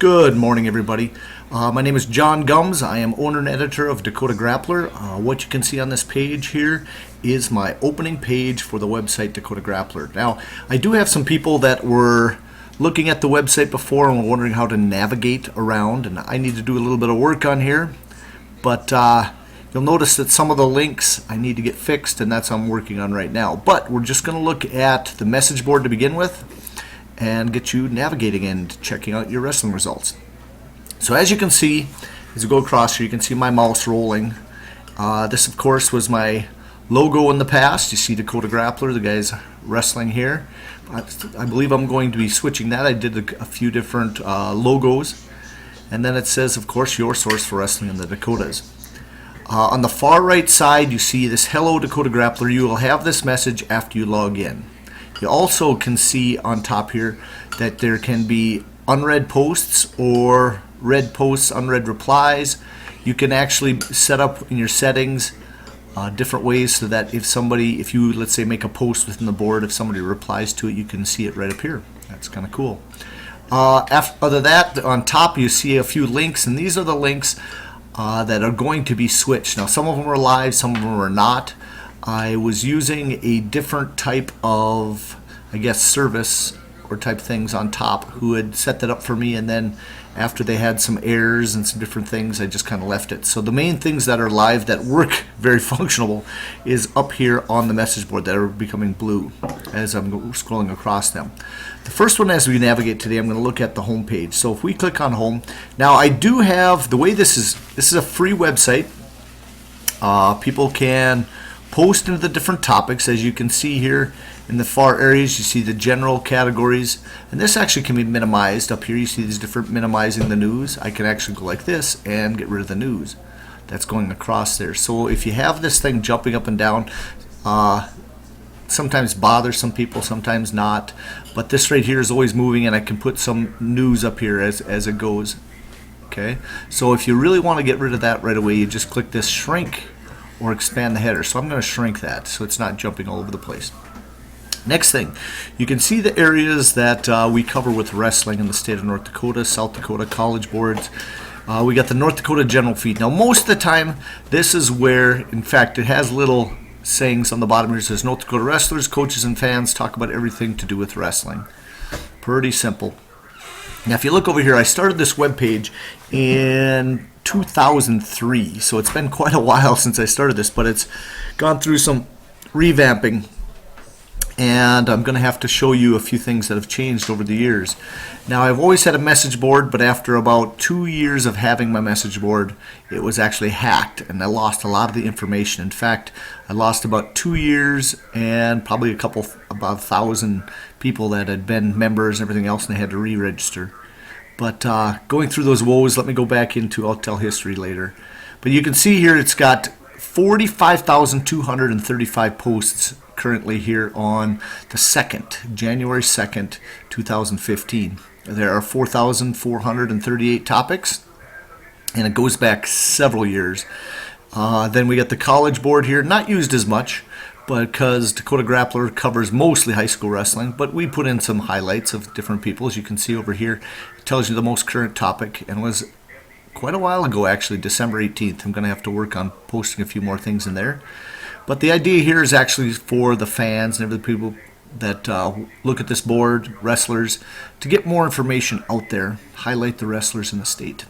Good morning, everybody. My name is John Gums. I am owner and editor of Dakota Grappler. What you can see on this page here is my opening page for the website Dakota Grappler. Now, I do have some people that were looking at the website before and were wondering how to navigate around, and I need to do a little bit of work on here. But you'll notice that some of the links I need to get fixed, and that's what I'm working on right now. But we're just going to look at the message board to begin with and get you navigating and checking out your wrestling results. So as you can see, as you go across here, you can see my mouse rolling. This, of course, was my logo in the past. You see Dakota Grappler, the guy's wrestling here. I believe I'm going to be switching that. I did a few different logos. And then it says, of course, your source for wrestling in the Dakotas. On the far right side, you see this Hello Dakota Grappler. You will have this message after you log in. You also can see on top here that there can be unread posts or read posts, unread replies. You can actually set up in your settings different ways so that if you, let's say, make a post within the board, if somebody replies to it, you can see it right up here. That's kind of cool. Other than that, on top you see a few links, and these are the links that are going to be switched. Now, some of them are live, some of them are not. I was using a different type of, I guess, service or type things on top who had set that up for me, and then after they had some errors and some different things, I just kind of left it. So the main things that are live that work very functional is up here on the message board that are becoming blue as I'm scrolling across them. The first one, as we navigate today, I'm going to look at the home page. So if we click on home, now I do have, the way this is a free website. People can post into the different topics. As you can see here in the far areas, you see the general categories, and this actually can be minimized. Up here you see these different minimizing the news. I can actually go like this and get rid of the news that's going across there. So if you have this thing jumping up and down, sometimes bothers some people, sometimes not, but this right here is always moving, and I can put some news up here as it goes. Okay, so if you really want to get rid of that right away, you just click this shrink or expand the header. So I'm going to shrink that so it's not jumping all over the place. Next thing, you can see the areas that we cover with wrestling in the state of North Dakota, South Dakota, college boards. We got the North Dakota general feed. Now, most of the time, this is where, in fact, it has little sayings on the bottom here. It says North Dakota wrestlers, coaches, and fans talk about everything to do with wrestling. Pretty simple. Now, if you look over here, I started this webpage in 2003, so it's been quite a while since I started this, but it's gone through some revamping, and I'm going to have to show you a few things that have changed over the years. Now, I've always had a message board, but after about 2 years of having my message board, it was actually hacked, and I lost a lot of the information. In fact, I lost about 2 years and probably about 1,000 people that had been members and everything else, and they had to re-register. But going through those woes, let me go back into, I'll tell history later. But you can see here it's got 45,235 posts currently here on the 2nd, January 2nd, 2015. There are 4,438 topics, and it goes back several years. Then we got the college board here, not used as much, because Dakota Grappler covers mostly high school wrestling, but we put in some highlights of different people. As you can see over here, it tells you the most current topic, and was quite a while ago, actually, December 18th. I'm going to have to work on posting a few more things in there. But the idea here is actually for the fans and the people that look at this board, wrestlers, to get more information out there, highlight the wrestlers in the state.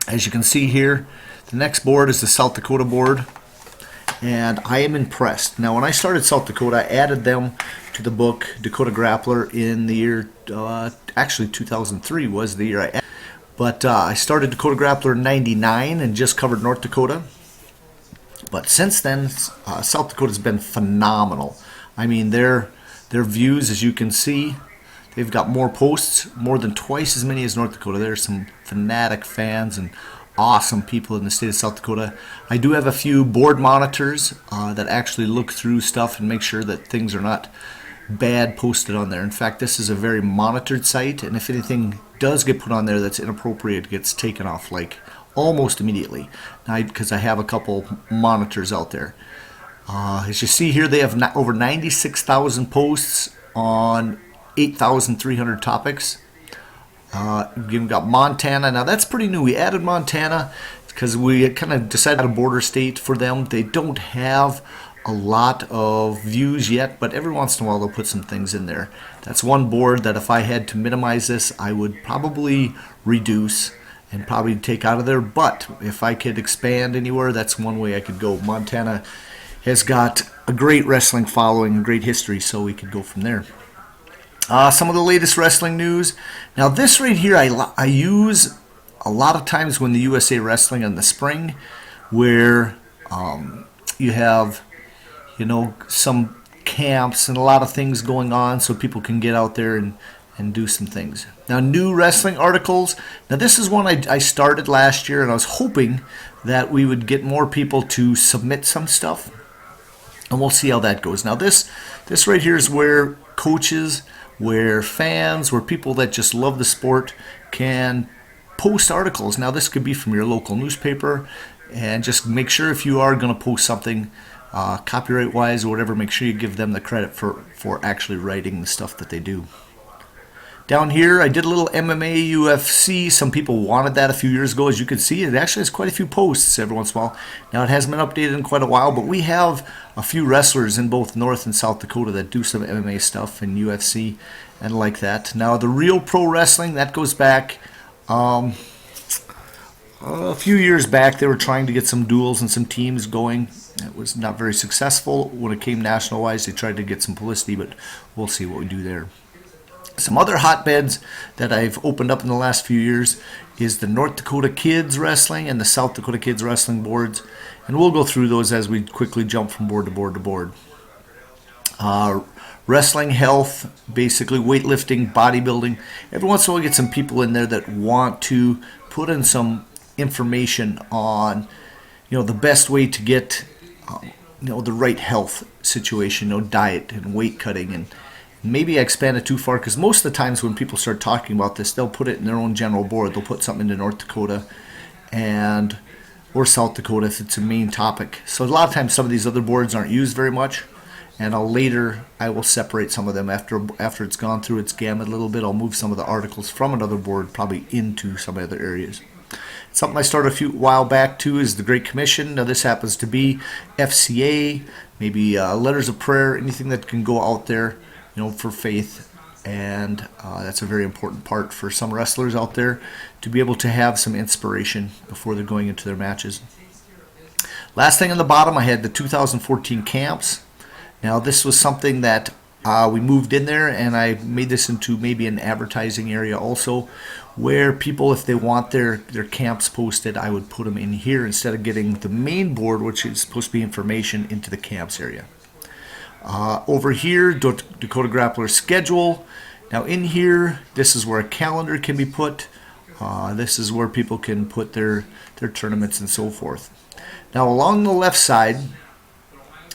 As you can see here, the next board is the South Dakota board, and I am impressed. Now, when I started South Dakota, I added them to the book Dakota Grappler in the year, actually 2003 was the year I added. But I started Dakota Grappler in '99 and just covered North Dakota. But since then, South Dakota's been phenomenal. I mean, their views, as you can see, they've got more posts, more than twice as many as North Dakota. There's some fanatic fans and awesome people in the state of South Dakota. I do have a few board monitors that actually look through stuff and make sure that things are not bad posted on there. In fact, this is a very monitored site, and if anything does get put on there that's inappropriate, it gets taken off like almost immediately, because I have a couple monitors out there. As you see here, they have over 96,000 posts on 8,300 topics. You've got Montana. Now that's pretty new. We added Montana because we kind of decided a border state for them. They don't have a lot of views yet, but every once in a while they'll put some things in there. That's one board that if I had to minimize this, I would probably reduce and probably take out of there. But if I could expand anywhere, that's one way I could go. Montana has got a great wrestling following and great history, so we could go from there. Some of the latest wrestling news. Now this right here I use a lot of times when the USA Wrestling in the spring, where you have, you know, some camps and a lot of things going on so people can get out there and do some things. Now, new wrestling articles. Now, this is one I started last year, and I was hoping that we would get more people to submit some stuff, and we'll see how that goes. Now, this right here is where coaches, where fans, where people that just love the sport can post articles. Now, this could be from your local newspaper, and just make sure if you are going to post something copyright-wise or whatever, make sure you give them the credit for actually writing the stuff that they do. Down here, I did a little MMA, UFC. Some people wanted that a few years ago. As you can see, it actually has quite a few posts every once in a while. Now, it hasn't been updated in quite a while, but we have a few wrestlers in both North and South Dakota that do some MMA stuff in UFC and like that. Now, the Real Pro Wrestling, that goes back a few years back. They were trying to get some duels and some teams going. It was not very successful. When it came national-wise, they tried to get some publicity, but we'll see what we do there. Some other hotbeds that I've opened up in the last few years is the North Dakota Kids Wrestling and the South Dakota Kids Wrestling boards. And we'll go through those as we quickly jump from board to board to board. Wrestling health, basically weightlifting, bodybuilding. Every once in a while we get some people in there that want to put in some information on, you know, the best way to get, you know, the right health situation, you know, diet and weight cutting. And maybe I expand it too far, because most of the times when people start talking about this, they'll put it in their own general board. They'll put something into North Dakota or South Dakota if it's a main topic. So a lot of times some of these other boards aren't used very much, and I will separate some of them after it's gone through its gamut a little bit. I'll move some of the articles from another board probably into some other areas. Something I started a while back too is the Great Commission. Now this happens to be FCA, maybe letters of prayer, anything that can go out there, you know, for faith. And that's a very important part for some wrestlers out there to be able to have some inspiration before they're going into their matches. Last thing on the bottom, I had the 2014 camps. Now this was something that we moved in there, and I made this into maybe an advertising area also, where people, if they want their camps posted, I would put them in here instead of getting the main board, which is supposed to be information, into the camps area. Over here, Dakota Grappler schedule. Now in here, this is where a calendar can be put. This is where people can put their tournaments and so forth. Now along the left side,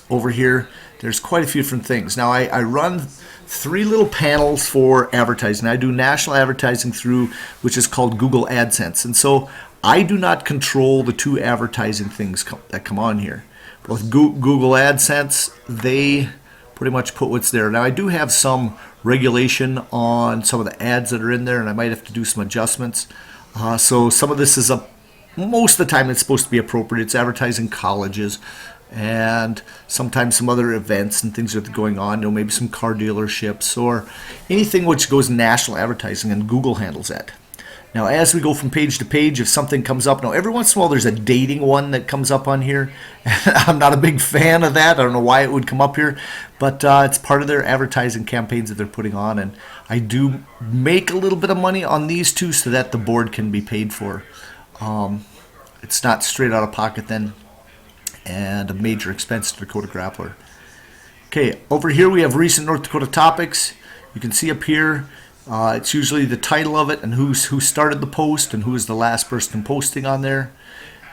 over here, there's quite a few different things. Now I run 3 little panels for advertising. I do national advertising through, which is called Google AdSense. And so I do not control the 2 advertising things that come on here. But with Google AdSense, they pretty much put what's there. Now I do have some regulation on some of the ads that are in there, and I might have to do some adjustments. So some of this is most of the time it's supposed to be appropriate. It's advertising colleges and sometimes some other events and things that are going on, you know, maybe some car dealerships or anything which goes national advertising, and Google handles that. Now as we go from page to page, if something comes up, now every once in a while there's a dating one that comes up on here. I'm not a big fan of that. I don't know why it would come up here, but it's part of their advertising campaigns that they're putting on, and I do make a little bit of money on these two so that the board can be paid for. It's not straight out of pocket then, and a major expense to Dakota Grappler. Okay, over here we have recent North Dakota topics. You can see up here, it's usually the title of it and who started the post and who is the last person posting on there.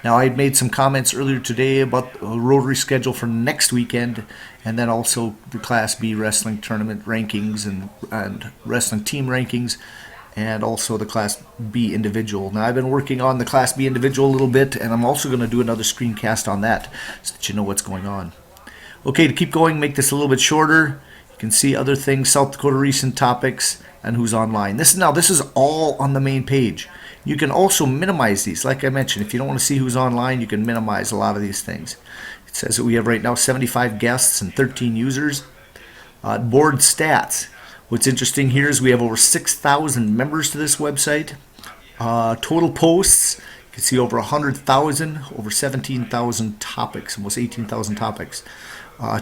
Now I made some comments earlier today about the Rotary schedule for next weekend, and then also the Class B wrestling tournament rankings and wrestling team rankings, and also the Class B individual. Now I've been working on the Class B individual a little bit, and I'm also going to do another screencast on that so that you know what's going on. Okay, to keep going, make this a little bit shorter. You can see other things, South Dakota recent topics, and who's online. This is all on the main page. You can also minimize these. Like I mentioned, if you don't want to see who's online, you can minimize a lot of these things. It says that we have right now 75 guests and 13 users. Board stats. What's interesting here is we have over 6,000 members to this website. Total posts, you can see over 100,000, over 17,000 topics, almost 18,000 topics.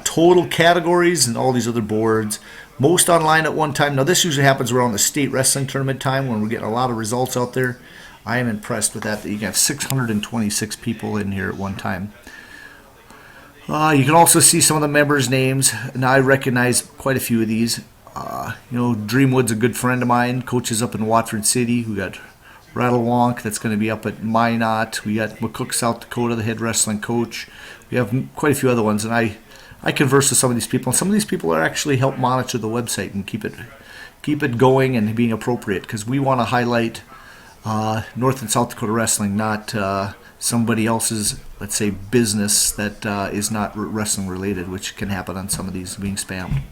Total categories and all these other boards. Most online at one time. Now this usually happens around the state wrestling tournament time when we're getting a lot of results out there. I am impressed with that you can have 626 people in here at one time. You can also see some of the members' names. Now I recognize quite a few of these. Dreamwood's a good friend of mine, coaches up in Watford City. We got Rattle Wonk that's going to be up at Minot. We got McCook, South Dakota, the head wrestling coach. We have quite a few other ones, and I converse with some of these people, and some of these people are actually help monitor the website and keep it going and being appropriate, because we want to highlight North and South Dakota wrestling, not somebody else's, let's say, business that is not wrestling related, which can happen on some of these being spammed.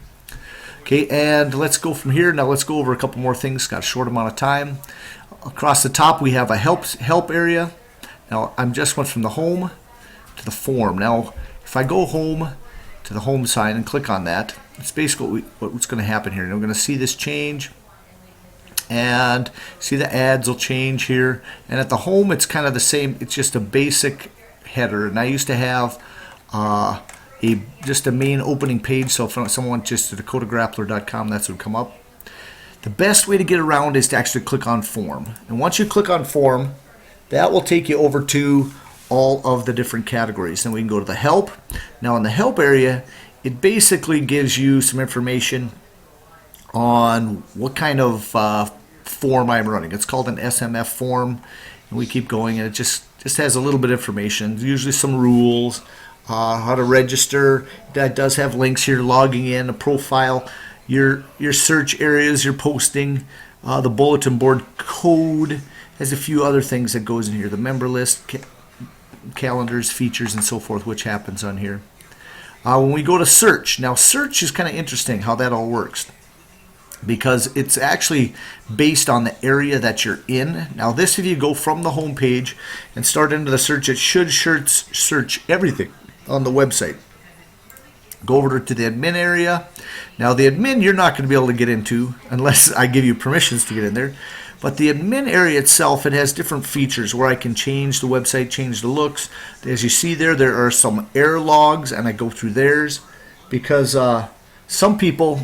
Okay, and let's go from here. Now let's go over a couple more things. Got a short amount of time. Across the top we have a help area. Now I'm just went from the home to the form. Now if I go home to the home sign and click on that, it's basically what's going to happen here. And we're going to see this change, and see the ads will change here. And at the home it's kind of the same. It's just a basic header, and I used to have just a main opening page, so if someone just to dakotagrappler.com, that's what would come up. The best way to get around is to actually click on form, and once you click on form, that will take you over to all of the different categories. Then we can go to the help. Now in the help area, it basically gives you some information on what kind of form I'm running. It's called an SMF form, and we keep going, and it just has a little bit of information, usually some rules, how to register. That does have links here, logging in, a profile, your search areas, your posting, the bulletin board code, has a few other things that goes in here, the member list, calendars, features, and so forth, which happens on here. When we go to search, now search is kind of interesting how that all works, because it's actually based on the area that you're in. Now this, if you go from the home page and start into the search, it should search everything on the website. Go over to the admin area. Now the admin you're not going to be able to get into unless I give you permissions to get in there. But the admin area itself, it has different features where I can change the website, change the looks. As you see there are some error logs, and I go through theirs because some people,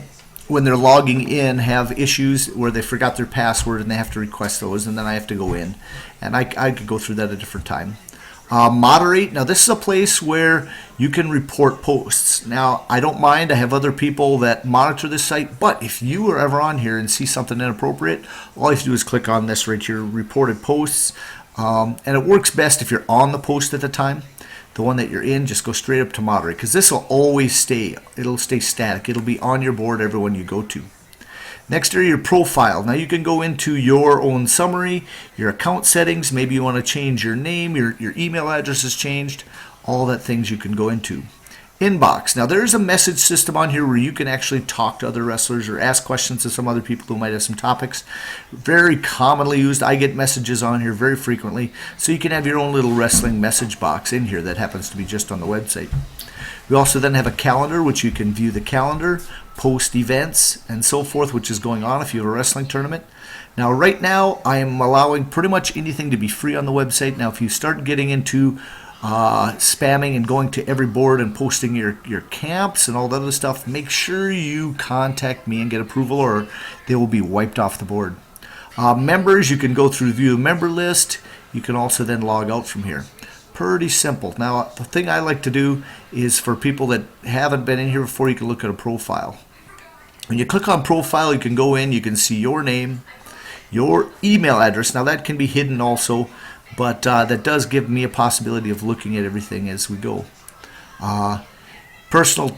when they're logging in, have issues where they forgot their password and they have to request those, and then I have to go in, and I could go through that at a different time. Moderate. Now this is a place where you can report posts. Now I don't mind, I have other people that monitor this site, but if you are ever on here and see something inappropriate, all you have to do is click on this right here, reported posts, and it works best if you're on the post at the time. The one that you're in, just go straight up to moderate, because this will always stay, it'll stay static, it'll be on your board every one you go to. Next are your profile. Now you can go into your own summary, your account settings, maybe you want to change your name, your email address is changed, all that things you can go into. Inbox. Now there's a message system on here where you can actually talk to other wrestlers or ask questions to some other people who might have some topics. Very commonly used. I get messages on here very frequently, so you can have your own little wrestling message box in here that happens to be just on the website. We also then have a calendar, which you can view the calendar, post events, and so forth, which is going on if you have a wrestling tournament. Now right now I am allowing pretty much anything to be free on the website. Now if you start getting into spamming and going to every board and posting your camps and all that other stuff, make sure you contact me and get approval, or they will be wiped off the board. Members, you can go through view the member list. You can also then log out from here. Pretty simple. Now the thing I like to do is, for people that haven't been in here before, you can look at a profile. When you click on profile, you can go in, you can see your name, your email address. Now that can be hidden also, but that does give me a possibility of looking at everything as we go. Personal,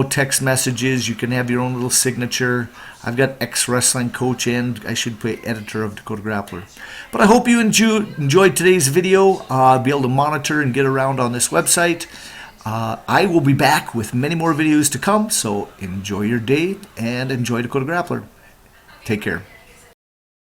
text messages. You can have your own little signature. I've got ex-wrestling coach and I should put editor of Dakota Grappler. But I hope you enjoyed today's video. Be able to monitor and get around on this website. I will be back with many more videos to come, so enjoy your day and enjoy Dakota Grappler. Take care.